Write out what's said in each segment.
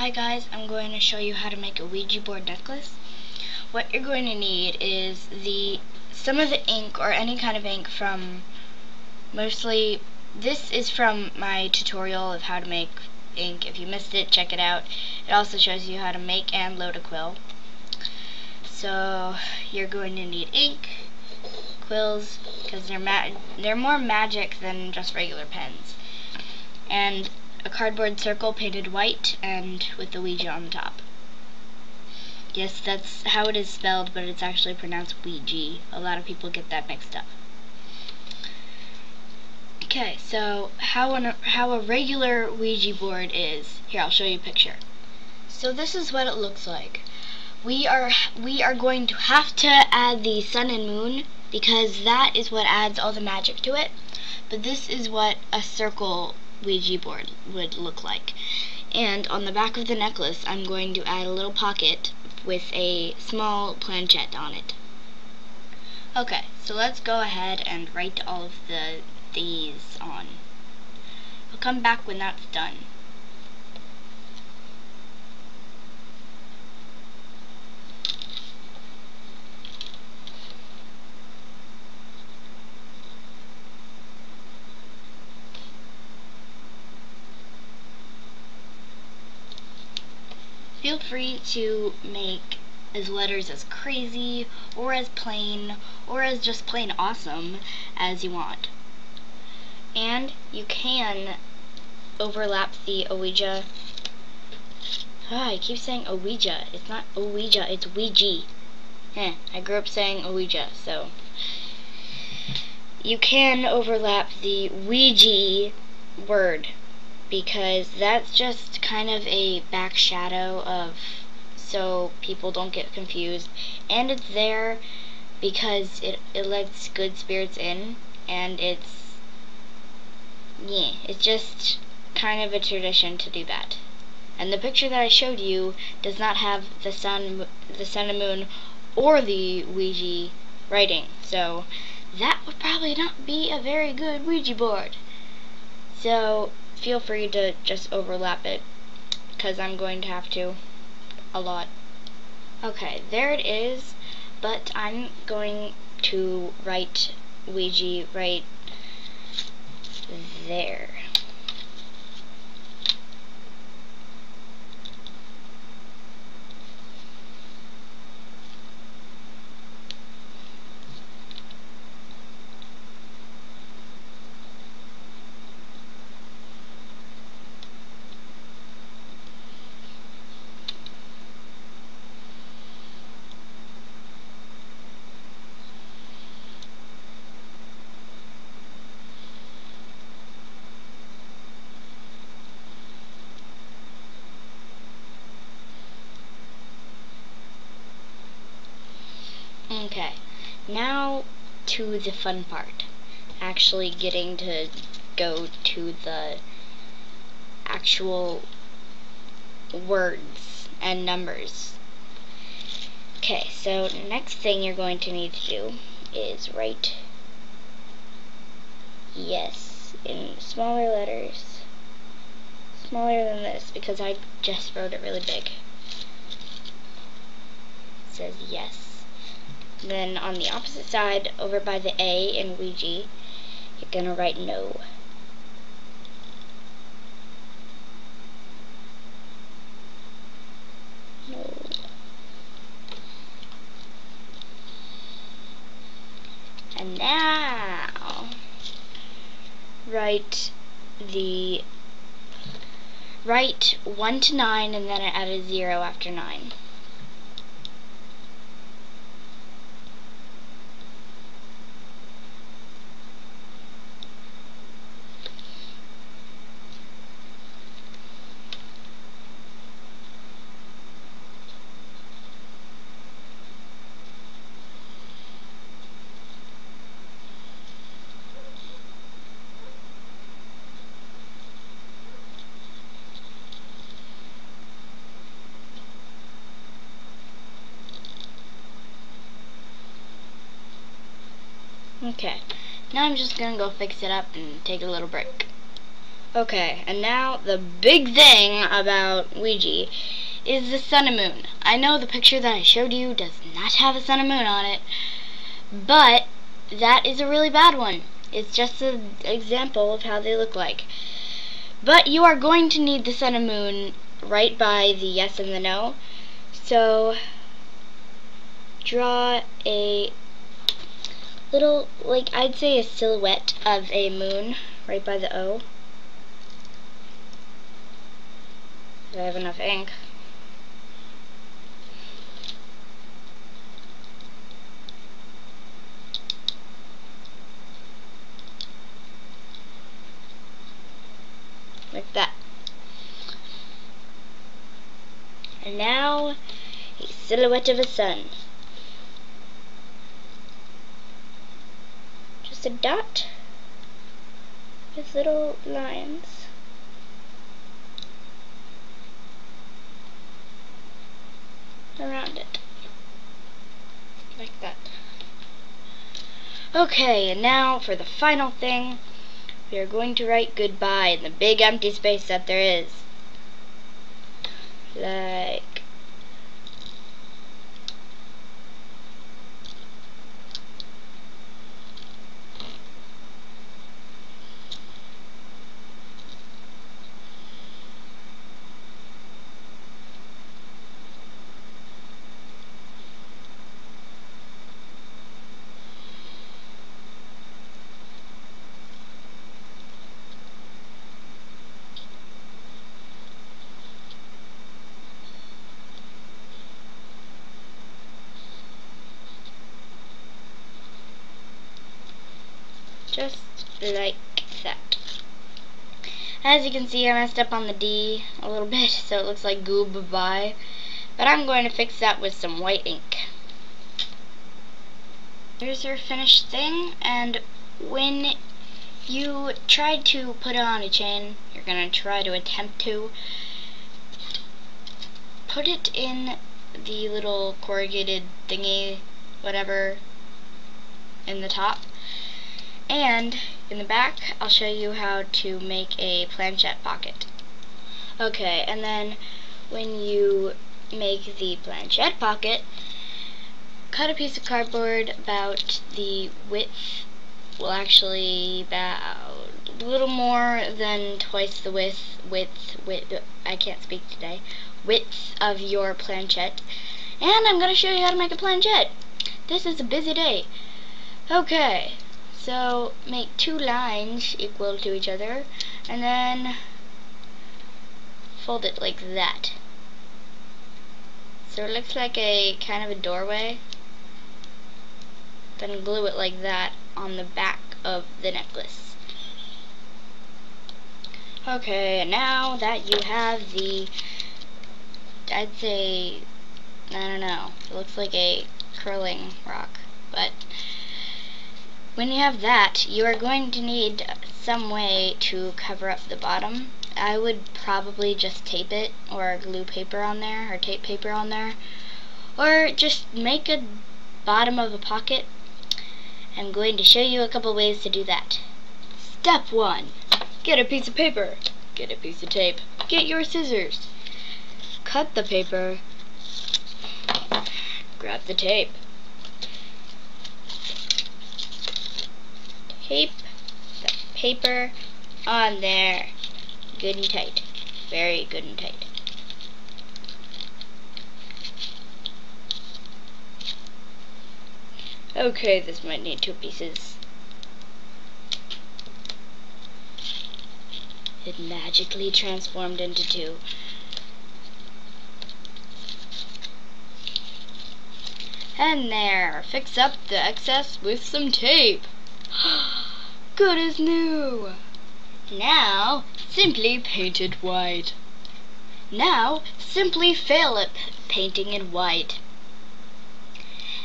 Hi guys, I'm going to show you how to make a Ouija board necklace. What you're going to need is some of the ink, or any kind of ink, from mostly, this is from my tutorial of how to make ink. If you missed it, check it out. It also shows you how to make and load a quill. So you're going to need ink, quills, because they're more magic than just regular pens, and a cardboard circle painted white and with the Weje on the top. Yes, that's how it is spelled, but it's actually pronounced Wee-Jee. A lot of people get that mixed up. Okay, so how a regular Ouija board is. Here, I'll show you a picture. So this is what it looks like. We are going to have to add the sun and moon, because that is what adds all the magic to it. But this is what a circle Ouija board would look like. And on the back of the necklace, I'm going to add a little pocket with a small planchette on it. Okay, so let's go ahead and write all of these on. I'll come back when that's done. Feel free to make letters as crazy, or as plain, or as just plain awesome as you want. And you can overlap the OhWeJa. I keep saying OhWeJa. It's not OhWeJa, it's Wee-Jee. I grew up saying OhWeJa, so you can overlap the Wee-Jee word, because that's just kind of a back shadow of, so people don't get confused, and it's there because it lets good spirits in, and it's just kind of a tradition to do that. And the picture that I showed you does not have the sun and moon or the Wee-Jee writing, so that would probably not be a very good Ouija board. So feel free to just overlap it, because I'm going to have to a lot. Okay, there it is, but I'm going to write Ouija right there. Okay, now to the fun part. Actually getting to go to the actual words and numbers. Okay, so next thing you're going to need to do is write yes in smaller letters. Smaller than this, because I just wrote it really big. It says yes. Then on the opposite side, over by the A in Wee-Jee, you're gonna write no. No. And now write 1 to 9, and then add a 0 after 9. Okay, now I'm just gonna go fix it up and take a little break. Okay, and now the big thing about Wee-Jee is the sun and moon. I know the picture that I showed you does not have a sun and moon on it, but that is a really bad one. It's just an example of how they look like. But you are going to need the sun and moon right by the yes and the no. So draw a little, like, I'd say a silhouette of a moon right by the O. Do I have enough ink? Like that. And now a silhouette of a sun. Just a dot with little lines. Around it. Like that. Okay, and now for the final thing, we are going to write goodbye in the big empty space that there is. Like just like that. As you can see, I messed up on the D a little bit, so it looks like goodbye. But I'm going to fix that with some white ink. Here's your finished thing, and when you try to put it on a chain, you're going to try to attempt to put it in the little corrugated thingy, whatever, in the top. And in the back, I'll show you how to make a planchette pocket. Okay, and then when you make the planchette pocket, cut a piece of cardboard about the width, well, actually about a little more than twice the width, I can't speak today, width of your planchette. And I'm going to show you how to make a planchette. This is a busy day. Okay. So make two lines equal to each other, and then fold it like that. So it looks like a kind of a doorway. Then glue it like that on the back of the necklace. Okay, and now that you have the, I'd say, I don't know, it looks like a curling rock, but when you have that, you are going to need some way to cover up the bottom. I would probably just tape it, or glue paper on there, or tape paper on there, or just make a bottom of a pocket. I'm going to show you a couple ways to do that. Step 1. Get a piece of paper. Get a piece of tape. Get your scissors. Cut the paper. Grab the tape. Tape the paper on there. Good and tight. Very good and tight. Okay, this might need 2 pieces. It magically transformed into 2. And there, fix up the excess with some tape. Good as new. Now, simply paint it white. Now, simply fail at painting it white.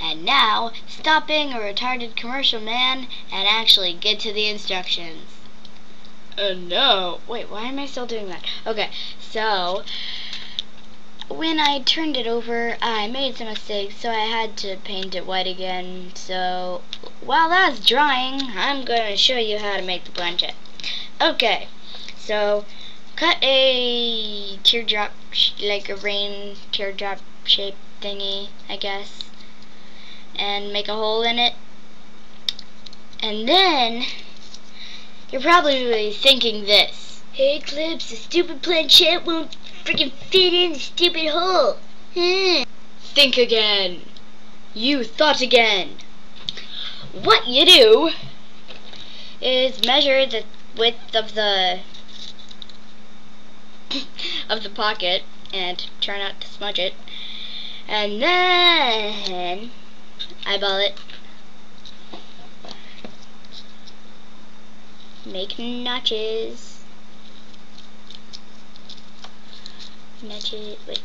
And now, stop being a retarded commercial man and actually get to the instructions. And now, wait, why am I still doing that? Okay, so when I turned it over, I made some mistakes, so I had to paint it white again. So while that's drying, I'm going to show you how to make the planchette. Okay, So cut a teardrop, like a rain teardrop shape thingy, I guess, and make a hole in it. And then you're probably thinking this: hey Clips, the stupid planchette won't freaking fit in the stupid hole. Think again. You thought again. What you do is measure the width of the pocket and try not to smudge it, and then eyeball it. Make notches. Notches. Wait.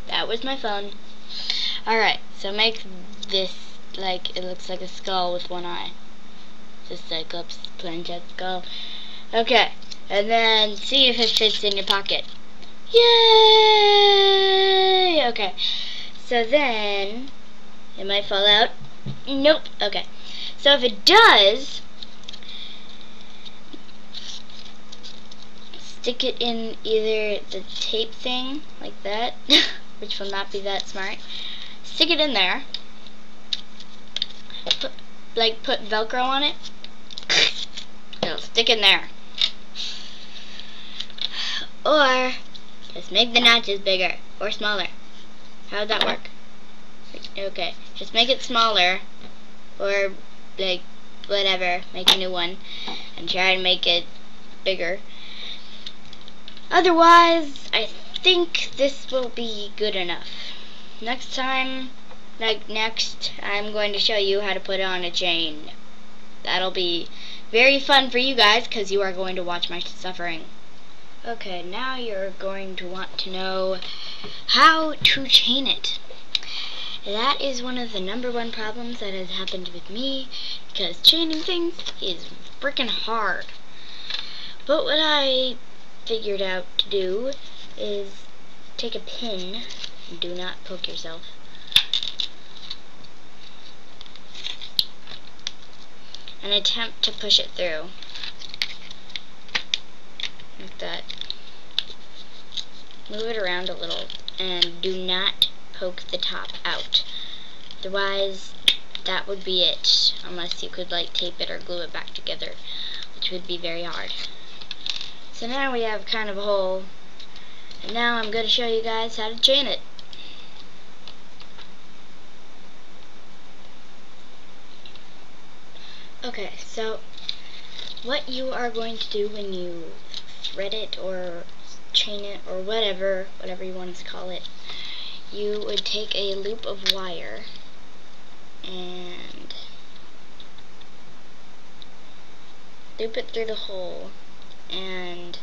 That was my phone. Alright, so make this like it looks like a skull with one eye. Just Cyclops planchette skull. Okay, and then see if it fits in your pocket. Yay! Okay, so then it might fall out. Nope. Okay, so if it does, stick it in either the tape thing like that, which will not be that smart. Stick it in there. Put Velcro on it. It'll stick in there. Or just make the notches bigger or smaller. How would that work? Okay, just make it smaller, or like whatever. Make a new one and try to make it bigger. Otherwise, I think this will be good enough. Next time, I'm going to show you how to put on a chain. That'll be very fun for you guys, because you are going to watch my suffering. Okay, now you're going to want to know how to chain it. That is one of the #1 problems that has happened with me, because chaining things is freaking hard. But what I figured out to do is take a pin, and do not poke yourself, and attempt to push it through like that. Move it around a little and do not poke the top out, otherwise that would be it, unless you could like tape it or glue it back together, which would be very hard. So now we have kind of a hole, and now I'm going to show you guys how to chain it. Okay, so what you are going to do when you thread it or chain it or whatever you want to call it, you would take a loop of wire and loop it through the hole and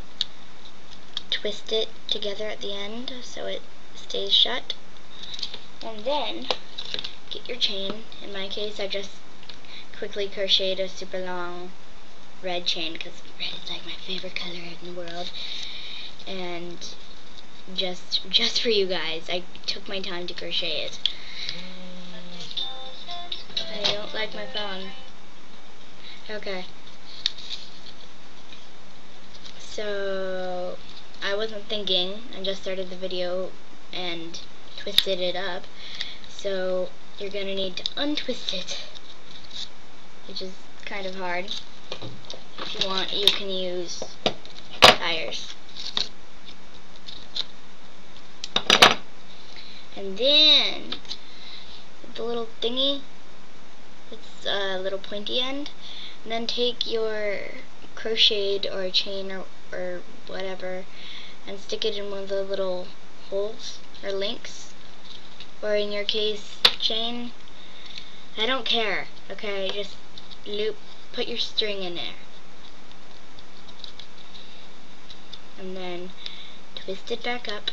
twist it together at the end so it stays shut, and then get your chain. In my case, I just quickly crocheted a super long red chain, because red is like my favorite color in the world, and just for you guys, I took my time to crochet it. I don't like my phone. Okay, so I wasn't thinking, I just started the video and twisted it up, so you're gonna need to untwist it, which is kind of hard. If you want, you can use pliers. And then the little thingy, it's a little pointy end, and then take your crocheted or chain or whatever and stick it in one of the little holes or links, or in your case chain. I don't care. Okay, just put your string in there and then twist it back up,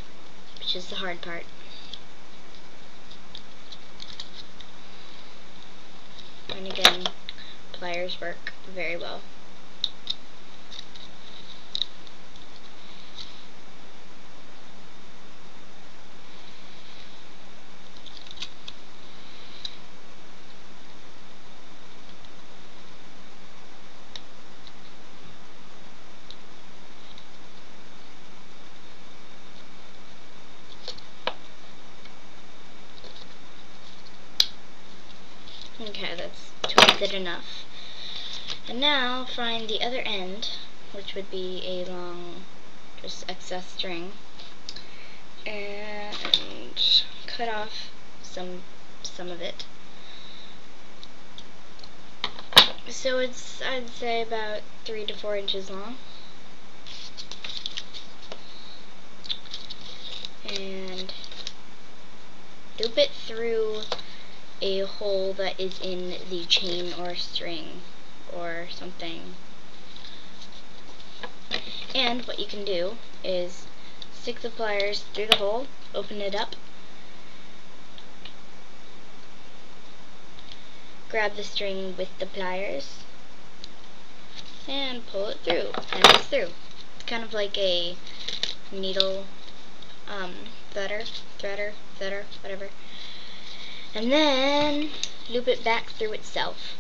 which is the hard part. And again, pliers work very well. Okay, that's twisted enough. And now find the other end, which would be a long, just excess string, and cut off some of it. So it's, I'd say, about 3 to 4 inches long. And loop it through a hole that is in the chain or string or something. And what you can do is stick the pliers through the hole, open it up, grab the string with the pliers, and pull it through, and it's through. It's kind of like a needle threader, whatever. And then loop it back through itself.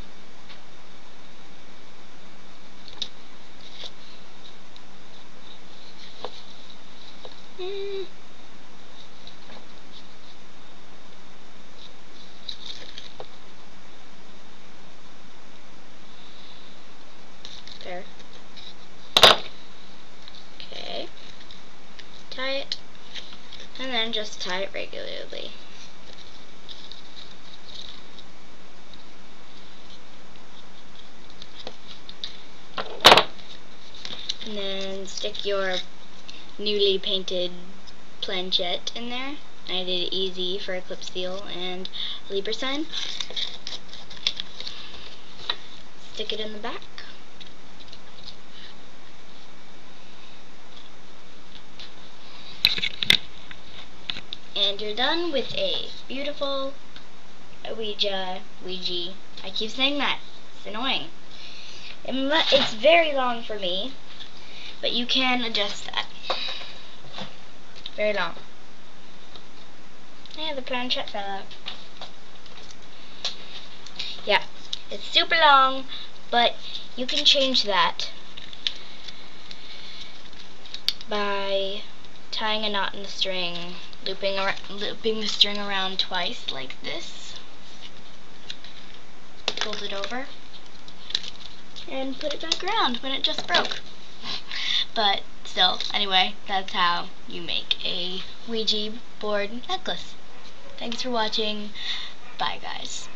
There. Okay. Tie it, and then just tie it regularly. And then stick your newly painted planchette in there. I did it easy for a clip seal and Libra sign. Stick it in the back. And you're done with a beautiful Ouija, Wee-Jee. I keep saying that. It's annoying. It's very long for me, but you can adjust that. Very long. Yeah, the planchette fell out. Yeah, it's super long, but you can change that by tying a knot in the string, looping the string around twice like this, fold it over, and put it back around when it just broke. But still, anyway, that's how you make a Ouija board necklace. Thanks for watching. Bye, guys.